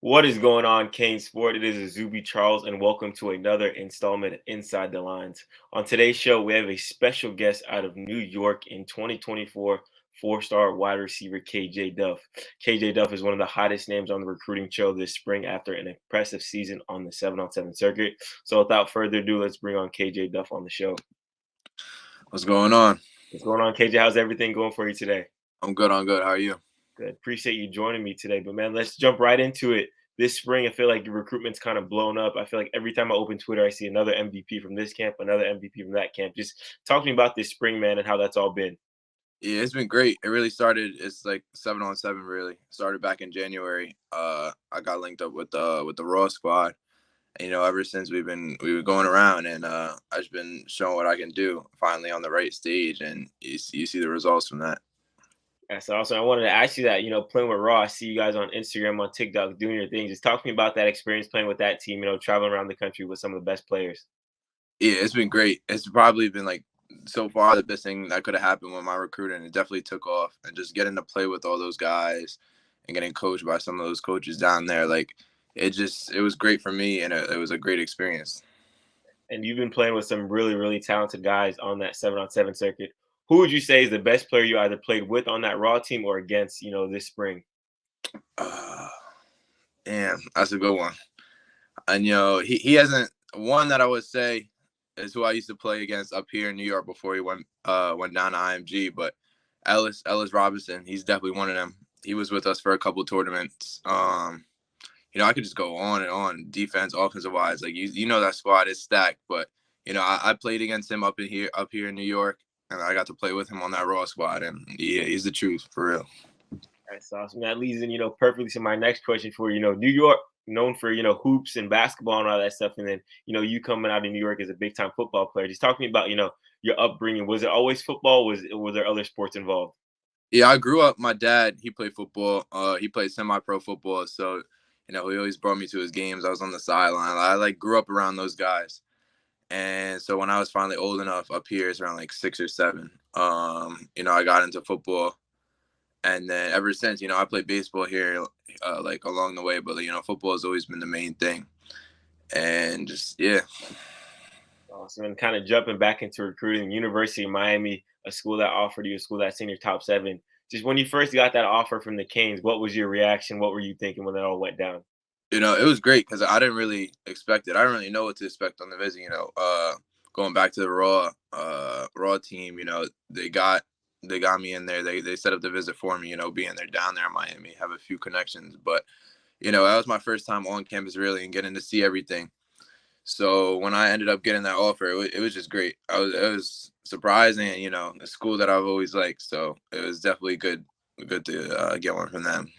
What is going on, Kane Sport? It is Izubee Charles, and welcome to another installment of Inside the Lines. On today's show, we have a special guest out of New York in 2024, four-star wide receiver KJ Duff. KJ Duff is one of the hottest names on the recruiting trail this spring after an impressive season on the 7-on-7 circuit. So without further ado, let's bring on KJ Duff on the show. What's going on? What's going on, KJ? How's everything going for you today? I'm good. I'm good. How are you? Good. Appreciate you joining me today. But man, let's jump right into it. This spring, I feel like your recruitment's kind of blown up. I feel like every time I open Twitter, I see another MVP from this camp, another MVP from that camp. Just talk to me about this spring, man, and how that's all been. Yeah, it's been great. It really started. It's like 7-on-7. Really started back in January. I got linked up with the Raw squad, and ever since we were going around, and I've just been showing what I can do. Finally on the right stage, and you see the results from that. That's awesome. I wanted to ask you that, playing with Raw, I see you guys on Instagram, on TikTok, doing your thing. Just talk to me about that experience playing with that team, traveling around the country with some of the best players. Yeah, it's been great. It's probably been like so far the best thing that could have happened with my recruiting. It definitely took off, and just getting to play with all those guys and getting coached by some of those coaches down there, like it was great for me, and it was a great experience. And you've been playing with some really, really talented guys on that 7-on-7 circuit. Who would you say is the best player you either played with on that Raw team or against, this spring? Uh, Damn, that's a good one. And he hasn't one that I would say is who I used to play against up here in New York before he went down to IMG, but Ellis Robinson, he's definitely one of them. He was with us for a couple of tournaments. I could just go on and on, defense, offensive wise. Like that squad is stacked. But I played against him up here in New York, and I got to play with him on that Raw squad, and yeah, he's the truth for real. That's awesome. That leads in, perfectly to my next question for you. New York, known for, hoops and basketball and all that stuff. And then, you coming out of New York as a big time football player. Just talk to me about, your upbringing. Was it always football? Was there other sports involved? Yeah, I grew up. My dad, he played football. He played semi-pro football, so he always brought me to his games. I was on the sideline. I like grew up around those guys. And so when I was finally old enough up here, it's around like 6 or 7. I got into football, and then ever since, I played baseball here, like along the way. But football has always been the main thing, and just yeah. Awesome. And kind of jumping back into recruiting, University of Miami, a school that offered you a school that's in your top 7. Just when you first got that offer from the Canes, what was your reaction? What were you thinking when that all went down? It was great because I didn't really expect it. I didn't really know what to expect on the visit. Going back to the Raw team, they got me in there. They set up the visit for me. Being there down there in Miami, have a few connections, but that was my first time on campus really and getting to see everything. So when I ended up getting that offer, it was just great. It was surprising, a school that I've always liked. So it was definitely good to get one from them.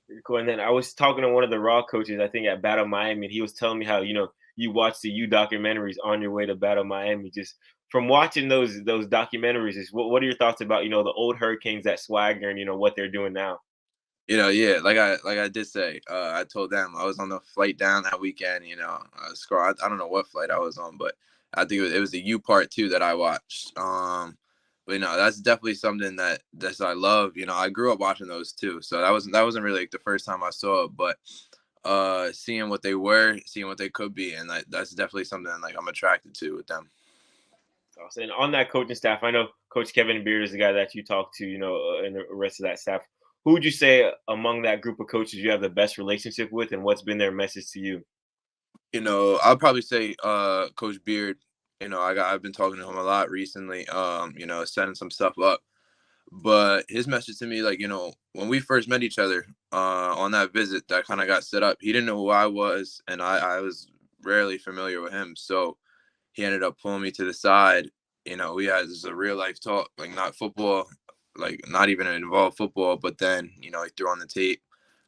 Pretty cool. And then I was talking to one of the Raw coaches, I think at Battle Miami, and he was telling me how, you watched the U documentaries on your way to Battle Miami. Just from watching those documentaries, is what are your thoughts about, the old Hurricanes, that swagger and what they're doing now? Yeah, like I did say, I told them I was on the flight down that weekend. I don't know what flight I was on, but I think it was the U part 2 that I watched. But that's definitely something that's I love. I grew up watching those too, so that wasn't really like the first time I saw it, but seeing what they were, seeing what they could be, and that's definitely something like I'm attracted to with them. Awesome. And on that coaching staff, I know Coach Kevin Beard is the guy that you talk to, and the rest of that staff. Who would you say among that group of coaches you have the best relationship with, and what's been their message to you? I'll probably say Coach Beard. I've been talking to him a lot recently. Setting some stuff up. But his message to me, like, when we first met each other on that visit that kind of got set up, he didn't know who I was, and I was rarely familiar with him. So he ended up pulling me to the side. We had this a real life talk, like not football, like not even involved football, but then, he threw on the tape,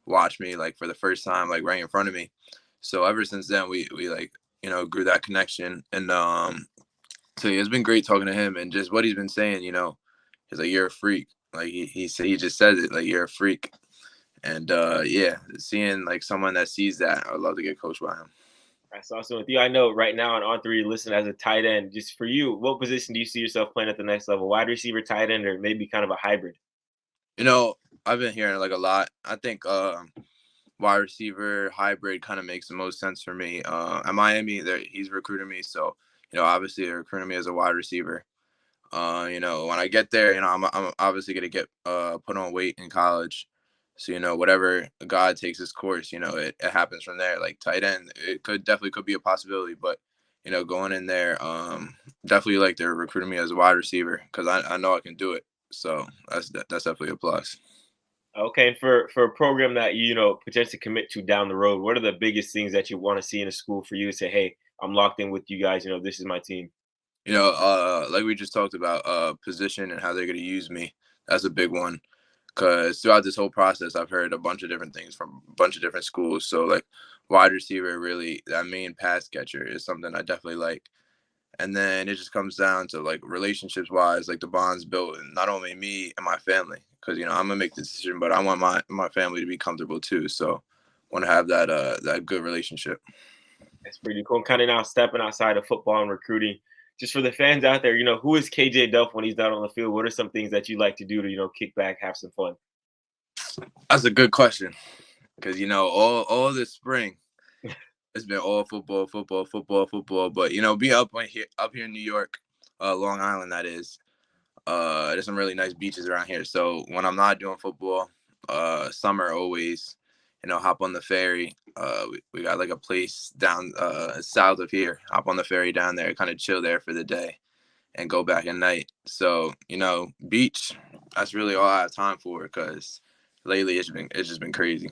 watched me like for the first time, like right in front of me. So ever since then, we like, grew that connection. And so yeah, it's been great talking to him, and just what he's been saying, he's like, you're a freak. Like he just says it, like you're a freak. And yeah, seeing like someone that sees that, I would love to get coached by him. That's awesome with you. I know right now on three, you listen as a tight end. Just for you, what position do you see yourself playing at the next level? Wide receiver, tight end, or maybe kind of a hybrid? You know, I've been hearing like a lot. I think wide receiver hybrid kind of makes the most sense for me. At Miami, he's recruiting me, so obviously they're recruiting me as a wide receiver. When I get there, I'm obviously gonna get put on weight in college. So, whatever God takes his course, it happens from there. Like tight end, it definitely could be a possibility, but going in there, definitely like they're recruiting me as a wide receiver because I know I can do it. So that's definitely a plus. Okay, and for a program that potentially commit to down the road, what are the biggest things that you want to see in a school for you to say, hey, I'm locked in with you guys. This is my team. Like we just talked about, position and how they're going to use me. That's a big one because throughout this whole process, I've heard a bunch of different things from a bunch of different schools. So, like, wide receiver, really, that main pass catcher is something I definitely like. And then it just comes down to, like, relationships wise, like the bonds built, and not only me and my family, because, I'm going to make the decision, but I want my family to be comfortable too. So, want to have that good relationship. That's pretty cool. Kind of now stepping outside of football and recruiting. Just for the fans out there, who is KJ Duff when he's not on the field? What are some things that you like to do to, kick back, have some fun? That's a good question because, all this spring, it's been all football, football, football, football. But be up here in New York, Long Island, that is. There's some really nice beaches around here. So when I'm not doing football, summer always, hop on the ferry. We got like a place down south of here. Hop on the ferry down there, kind of chill there for the day, and go back at night. So beach. That's really all I have time for because lately it's just been crazy.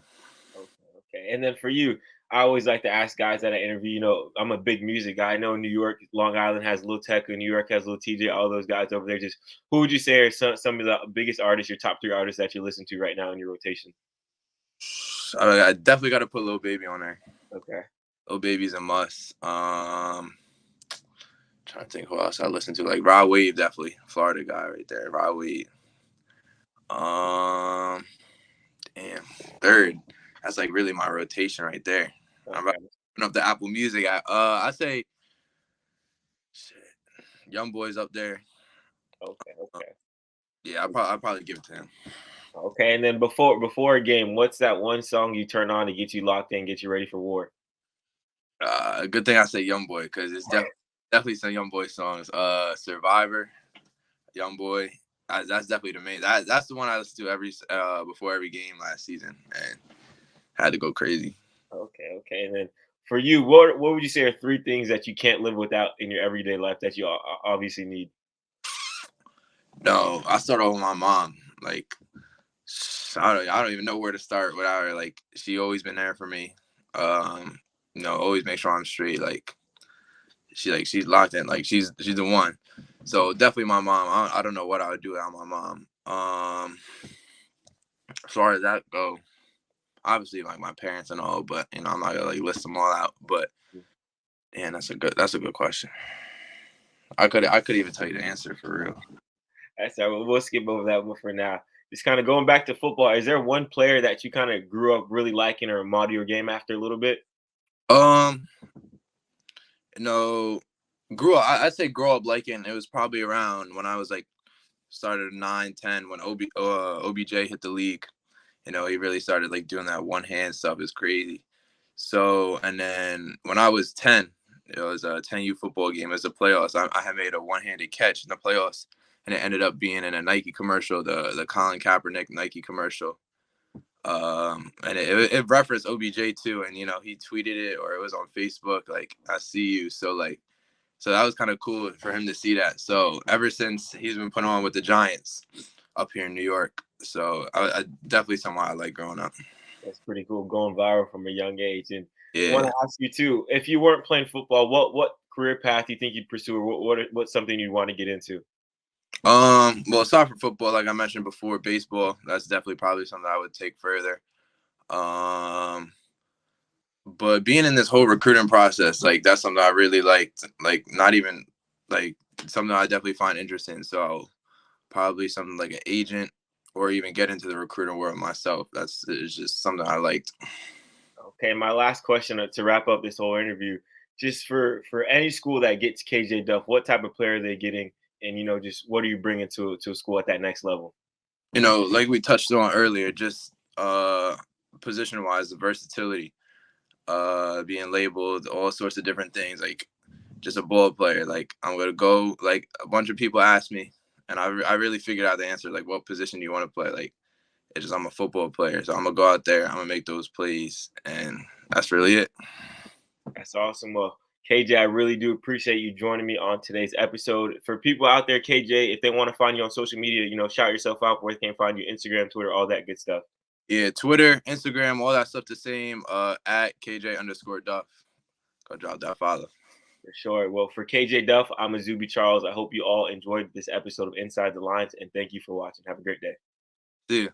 Okay. And then for you, I always like to ask guys that I interview, I'm a big music guy. I know New York, Long Island has Lil Tecca, New York has Lil TJ, all those guys over there. Just who would you say are some of the biggest artists, your top three artists that you listen to right now in your rotation? I definitely got to put Lil Baby on there. Okay. Lil Baby's a must. Trying to think who else I listen to. Like Rod Wave, definitely Florida guy right there. Rod Wave. Damn, third. That's like really my rotation right there. Okay. I'm wrapping up the Apple Music. I say, shit, Young Boy's up there. Okay. Okay. Yeah, I'll probably give it to him. Okay. And then before a game, what's that one song you turn on to get you locked in, get you ready for war? Good thing I say Young Boy because it's definitely some Young Boy songs. Survivor, Young Boy. That's definitely the main. That's the one I listen to every before every game last season, and had to go crazy. Okay. Okay. And then for you, what would you say are three things that you can't live without in your everyday life that you obviously need? No, I start off with my mom. Like I don't even know where to start without her. Like she always been there for me. Always make sure I'm straight. Like she's locked in. Like she's the one. So definitely my mom. I don't know what I would do without my mom. As far as that go, obviously like my parents and all, but I'm not gonna like list them all out. But man, that's a good question. I could even tell you the answer for real. That's all right. We'll skip over that one for now. Just kind of going back to football. Is there one player that you kind of grew up really liking or model your game after a little bit? Um, you know, I'd say grow up liking. It was probably around when I was like started 9, 10 when OBJ hit the league. He really started like doing that one hand stuff. Is crazy. So, and then when I was 10, it was a 10U football game. It was the playoffs. I had made a one-handed catch in the playoffs, and it ended up being in a Nike commercial, the Colin Kaepernick Nike commercial. And it referenced OBJ too, and he tweeted it or it was on Facebook. Like, I see you. So that was kind of cool for him to see that. So ever since he's been put on with the Giants up here in New York. So I definitely someone I like growing up. That's pretty cool, going viral from a young age. And I want Yeah. to ask you too, if you weren't playing football, what career path do you think you'd pursue, or what's something you'd want to get into? Well, aside from football, like I mentioned before, baseball, that's definitely probably something I would take further. Um, but being in this whole recruiting process, like that's something I really liked. Like not even like something I definitely find interesting. So probably something like an agent or even get into the recruiting world myself. That's is just something I liked. Okay, my last question to wrap up this whole interview, just for any school that gets KJ Duff, what type of player are they getting, and just what are you bringing to a school at that next level? Like we touched on earlier, just position wise, the versatility, being labeled all sorts of different things, like just a ball player. Like I'm gonna go. Like a bunch of people ask me, and I really figured out the answer. Like, what position do you want to play? Like, it's just I'm a football player, so I'm gonna go out there. I'm gonna make those plays, and that's really it. That's awesome. Well, KJ, I really do appreciate you joining me on today's episode. For people out there, KJ, if they want to find you on social media, shout yourself out where they can find you, Instagram, Twitter, all that good stuff. Yeah, Twitter, Instagram, all that stuff the same. At KJ_Duff. Go drop that follow. For sure. Well, for KJ Duff, I'm Izubee Charles. I hope you all enjoyed this episode of Inside the Lines, and thank you for watching. Have a great day. See you.